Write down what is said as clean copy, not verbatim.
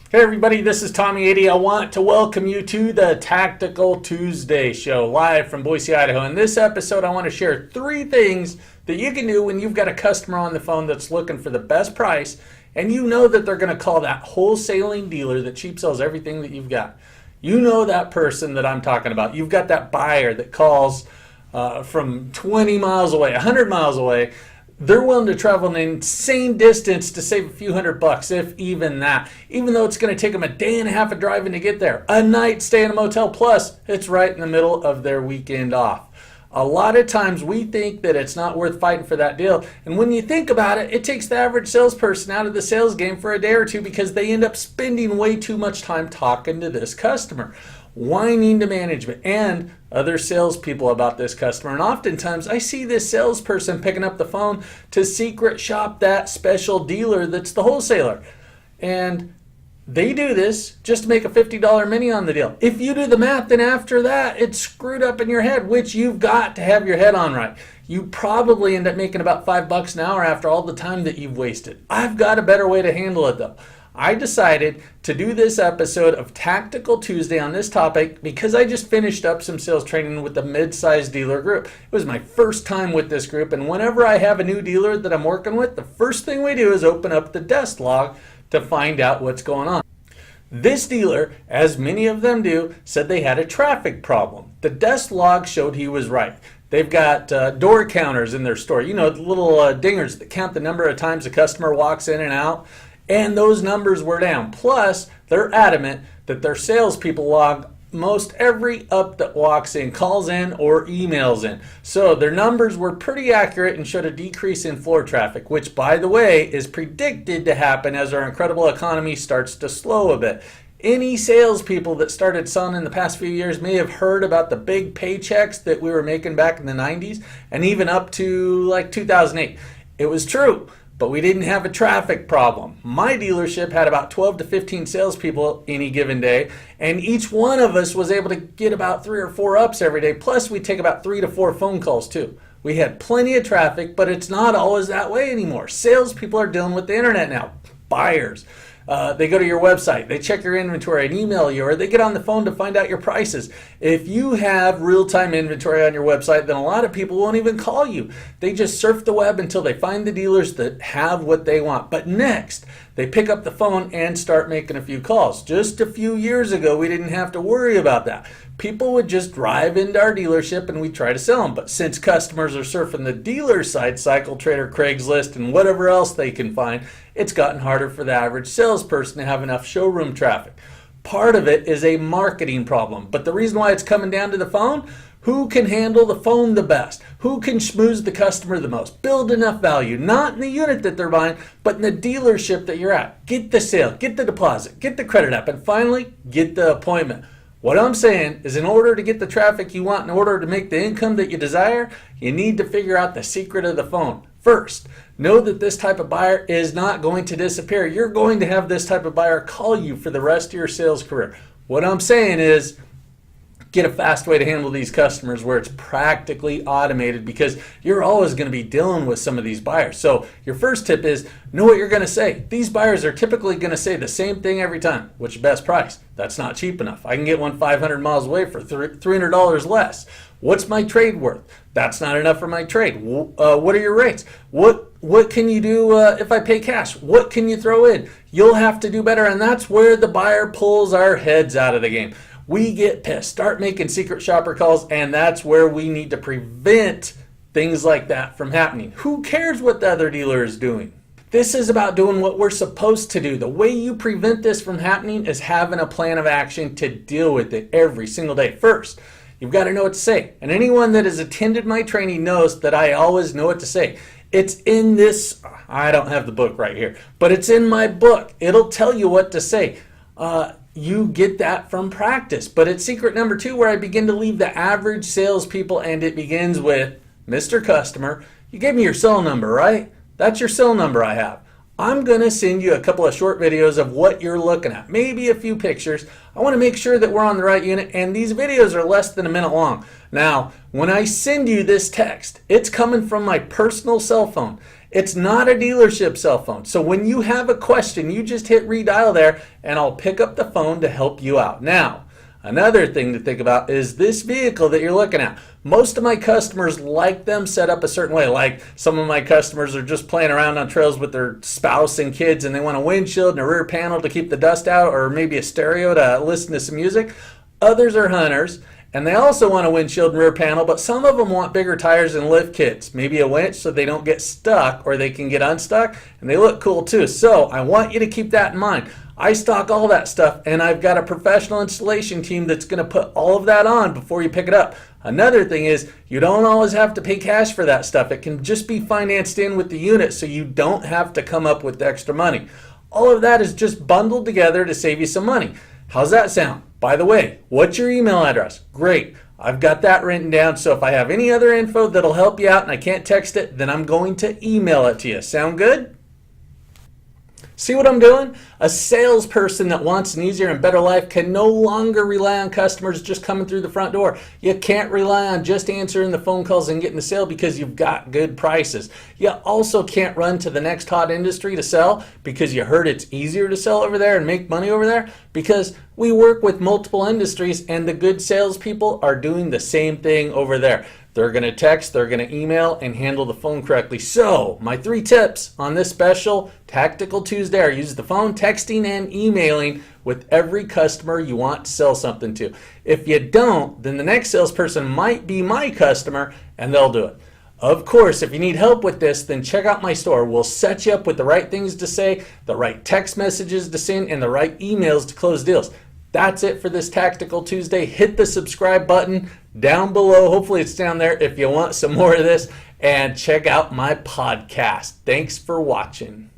Hey everybody, this is Tommy Ady. I want to welcome you to the Tactical Tuesday show live from Boise, Idaho. In this episode, I want to share 3 things that you can do when you've got a customer on the phone that's looking for the best price and you know that they're going to call that wholesaling dealer that cheap sells everything that you've got. You know that person that I'm talking about. You've got that buyer that calls from 20 miles away, 100 miles away. They're willing to travel an insane distance to save a few $100, if even that. Even though it's going to take them a day and a half of driving to get there. A night stay in a motel, plus it's right in the middle of their weekend off. A lot of times we think that it's not worth fighting for that deal. And when you think about it, it takes the average salesperson out of the sales game for a day or two because they end up spending way too much time talking to this customer, whining to management and other salespeople about this customer. And oftentimes I see this salesperson picking up the phone to secret shop that special dealer that's the wholesaler. And they do this just to make a $50 mini on the deal. If you do the math, then after that, it's screwed up in your head, which you've got to have your head on right. You probably end up making about $5 an hour after all the time that you've wasted. I've got a better way to handle it though. I decided to do this episode of Tactical Tuesday on this topic because I just finished up some sales training with the mid-sized dealer group. It was my first time with this group, and whenever I have a new dealer that I'm working with, the first thing we do is open up the desk log to find out what's going on. This dealer, as many of them do, said they had a traffic problem. The desk log showed he was right. They've got door counters in their store, you know, the little dingers that count the number of times a customer walks in and out. And those numbers were down. Plus, they're adamant that their salespeople log most every up that walks in, calls in, or emails in. So their numbers were pretty accurate and showed a decrease in floor traffic, which, by the way, is predicted to happen as our incredible economy starts to slow a bit. Any salespeople that started selling in the past few years may have heard about the big paychecks that we were making back in the 90s and even up to like 2008. It was true. But we didn't have a traffic problem. My dealership had about 12 to 15 salespeople any given day, and each one of us was able to get about 3 or 4 ups every day. Plus, we take about 3 to 4 phone calls too. We had plenty of traffic, but it's not always that way anymore. Salespeople are dealing with the internet now. Buyers. They go to your website, they check your inventory and email you, or they get on the phone to find out your prices. If you have real-time inventory on your website, then a lot of people won't even call you. They just surf the web until they find the dealers that have what they want. But next, they pick up the phone and start making a few calls. Just a few years ago, we didn't have to worry about that. People would just drive into our dealership and we'd try to sell them. But since customers are surfing the dealer side, Cycle Trader, Craigslist, and whatever else they can find, it's gotten harder for the average salesperson to have enough showroom traffic. Part of it is a marketing problem. But the reason why it's coming down to the phone, who can handle the phone the best? Who can schmooze the customer the most? Build enough value, not in the unit that they're buying, but in the dealership that you're at. Get the sale, get the deposit, get the credit app, and finally, get the appointment. What I'm saying is in order to get the traffic you want, in order to make the income that you desire, you need to figure out the secret of the phone. First, know that this type of buyer is not going to disappear. You're going to have this type of buyer call you for the rest of your sales career. What I'm saying is get a fast way to handle these customers where it's practically automated because you're always going to be dealing with some of these buyers. So your first tip is know what you're going to say. These buyers are typically going to say the same thing every time. What's your best price? That's not cheap enough. I can get one 500 miles away for $300 less. What's my trade worth? That's not enough for my trade. What are your rates? What can you do if I pay cash? What can you throw in? You'll have to do better, and that's where the buyer pulls our heads out of the game. We get pissed, start making secret shopper calls, and that's where we need to prevent things like that from happening. Who cares what the other dealer is doing? This is about doing what we're supposed to do. The way you prevent this from happening is having a plan of action to deal with it every single day. First, you've got to know what to say. And anyone that has attended my training knows that I always know what to say. It's in this, I don't have the book right here, but it's in my book. It'll tell you what to say. You get that from practice. But it's secret number 2 where I begin to leave the average salespeople, and it begins with, Mr. Customer, you gave me your cell number, right? That's your cell number I have. I'm going to send you a couple of short videos of what you're looking at, maybe a few pictures. I want to make sure that we're on the right unit, and these videos are less than a minute long. Now, when I send you this text, it's coming from my personal cell phone, It's not a dealership cell phone. So when you have a question, you just hit redial there and I'll pick up the phone to help you out. Now, another thing to think about is this vehicle that you're looking at. Most of my customers like them set up a certain way. Like some of my customers are just playing around on trails with their spouse and kids and they want a windshield and a rear panel to keep the dust out, or maybe a stereo to listen to some music. Others are hunters and they also want a windshield and rear panel, but some of them want bigger tires and lift kits, maybe a winch so they don't get stuck or they can get unstuck, and they look cool too. So I want you to keep that in mind. I stock all that stuff and I've got a professional installation team that's going to put all of that on before you pick it up. Another thing is you don't always have to pay cash for that stuff. It can just be financed in with the unit so you don't have to come up with extra money. All of that is just bundled together to save you some money. How's that sound? By the way, what's your email address? Great. I've got that written down, so if I have any other info that'll help you out and I can't text it, then I'm going to email it to you. Sound good? See what I'm doing? A salesperson that wants an easier and better life can no longer rely on customers just coming through the front door. You can't rely on just answering the phone calls and getting the sale because you've got good prices. You also can't run to the next hot industry to sell because you heard it's easier to sell over there and make money over there, because we work with multiple industries and the good salespeople are doing the same thing over there. They're going to text, they're going to email, and handle the phone correctly. So, my 3 tips on this special Tactical Tuesday are: use the phone, texting, and emailing with every customer you want to sell something to. If you don't, then the next salesperson might be my customer, and they'll do it. Of course, if you need help with this, then check out my store. We'll set you up with the right things to say, the right text messages to send, and the right emails to close deals. That's it for this Tactical Tuesday. Hit the subscribe button down below. Hopefully it's down there if you want some more of this. And check out my podcast. Thanks for watching.